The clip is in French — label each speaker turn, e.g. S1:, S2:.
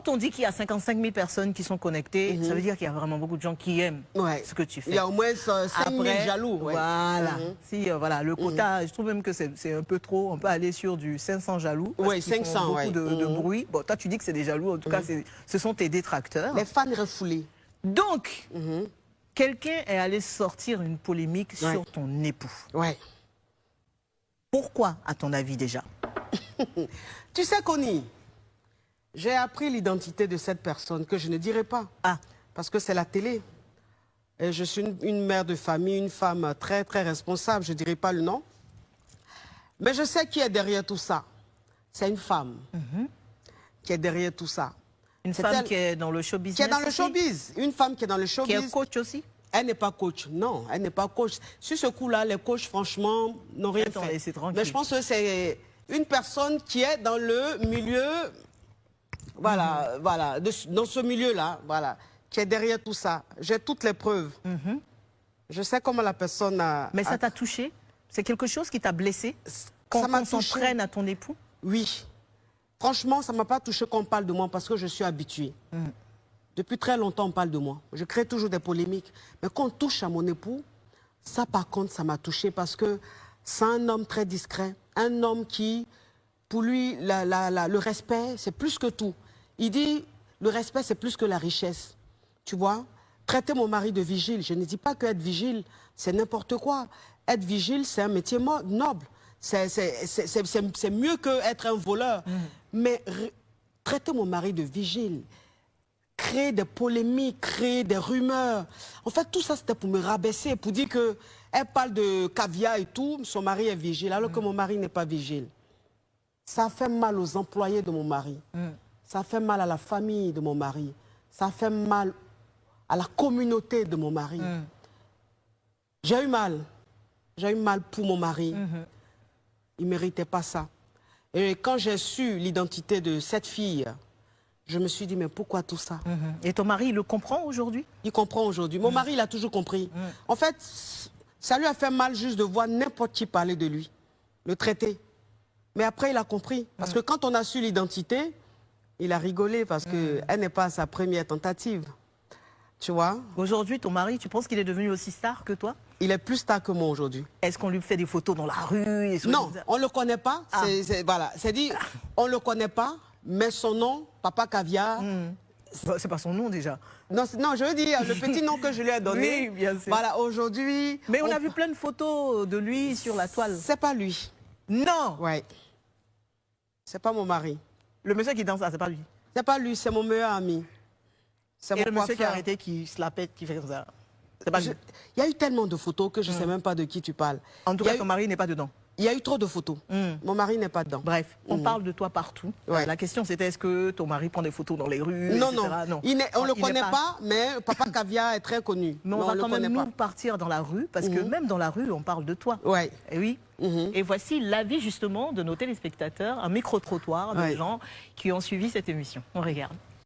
S1: quand on dit qu'il y a 55 000 personnes qui sont connectées, ça veut dire qu'il y a vraiment beaucoup de gens qui aiment ce que tu fais.
S2: Il y a au moins 5 000 jaloux.
S1: Voilà. Si, voilà, le quota, je trouve même que c'est un peu trop. On peut aller sur du 500 jaloux.
S2: Oui, 500,
S1: beaucoup de bruit. Bon, toi, tu dis que c'est des jaloux. En tout cas, ce sont tes détracteurs.
S2: Les fans refoulés.
S1: Donc, quelqu'un est allé sortir une polémique sur ton époux.
S2: Ouais.
S1: Pourquoi, à ton avis, déjà?
S2: Tu sais, Connie, j'ai appris l'identité de cette personne que je ne dirai pas.
S1: Ah.
S2: Parce que c'est la télé. Et je suis une mère de famille, une femme très, très responsable. Je ne dirai pas le nom. Mais je sais qui est derrière tout ça. C'est une femme qui est derrière tout ça.
S1: Une femme qui est dans le show business.
S2: Qui est dans le showbiz. Une femme qui est dans le showbiz.
S1: Qui est coach aussi?
S2: Elle n'est pas coach. Non, elle n'est pas coach. Sur ce coup-là, les coachs, franchement, n'ont rien fait. Mais je pense que c'est une personne qui est dans le milieu, voilà, voilà, dans ce milieu-là, voilà, qui est derrière tout ça. J'ai toutes les preuves. Je sais comment la personne a...
S1: Mais ça t'a touché? C'est quelque chose qui t'a blessé? Quand on s'en prenne à ton époux?
S2: Oui. Franchement, ça ne m'a pas touché qu'on parle de moi parce que je suis habituée. Depuis très longtemps, on parle de moi. Je crée toujours des polémiques. Mais quand on touche à mon époux, ça par contre, ça m'a touché parce que c'est un homme très discret. Un homme qui, pour lui, le respect, c'est plus que tout. Il dit, le respect, c'est plus que la richesse. Tu vois? Traiter mon mari de vigile. Je ne dis pas qu'être vigile, c'est n'importe quoi. Être vigile, c'est un métier noble. C'est mieux qu'être un voleur. Mais traiter mon mari de vigile, créer des polémiques, créer des rumeurs. En fait, tout ça, c'était pour me rabaisser, pour dire qu'elle parle de caviar et tout, son mari est vigile, alors que mon mari n'est pas vigile. Ça fait mal aux employés de mon mari. Ça fait mal à la famille de mon mari. Ça fait mal à la communauté de mon mari. J'ai eu mal. J'ai eu mal pour mon mari. Il ne méritait pas ça. Et quand j'ai su l'identité de cette fille, je me suis dit, mais pourquoi tout ça?
S1: Et ton mari, il le comprend aujourd'hui?
S2: Il comprend aujourd'hui. Mon mari, il a toujours compris. En fait, ça lui a fait mal juste de voir n'importe qui parler de lui, le traiter. Mais après, il a compris. Parce que quand on a su l'identité, il a rigolé parce qu'elle n'est pas à sa première tentative. Tu vois?
S1: Aujourd'hui, ton mari, tu penses qu'il est devenu aussi star que toi?
S2: Il est plus star que moi aujourd'hui.
S1: Est-ce qu'on lui fait des photos dans la rue et
S2: non, on ne le connaît pas. Voilà, c'est dit, on ne le connaît pas, mais son nom, Papa Caviar...
S1: C'est pas son nom déjà.
S2: Non, je veux dire, le petit nom que je lui ai donné.
S1: Oui, bien sûr.
S2: Voilà, aujourd'hui...
S1: Mais on a vu plein de photos de lui sur la toile.
S2: C'est pas lui.
S1: Non.
S2: Ouais. C'est pas mon mari.
S1: Le monsieur qui danse là, c'est pas lui.
S2: C'est pas lui, c'est mon meilleur ami.
S1: Et le monsieur qui a arrêté, qui se la pète, qui fait ça. C'est pas lui.
S2: Il y a eu tellement de photos que je ne sais même pas de qui tu parles.
S1: En tout cas, ton mari n'est pas dedans.
S2: Il y a eu trop de photos. Mon mari n'est pas dedans.
S1: Bref, on parle de toi partout. La question c'était est-ce que ton mari prend des photos dans les rues,
S2: non,
S1: etc.
S2: Non. On ne le connaît pas, mais Papa Caviar est très connu.
S1: Mais on va quand même nous partir dans la rue, parce que même dans la rue, on parle de toi.
S2: Ouais.
S1: Et oui. Et voici l'avis justement de nos téléspectateurs, un micro-trottoir de gens qui ont suivi cette émission. On regarde.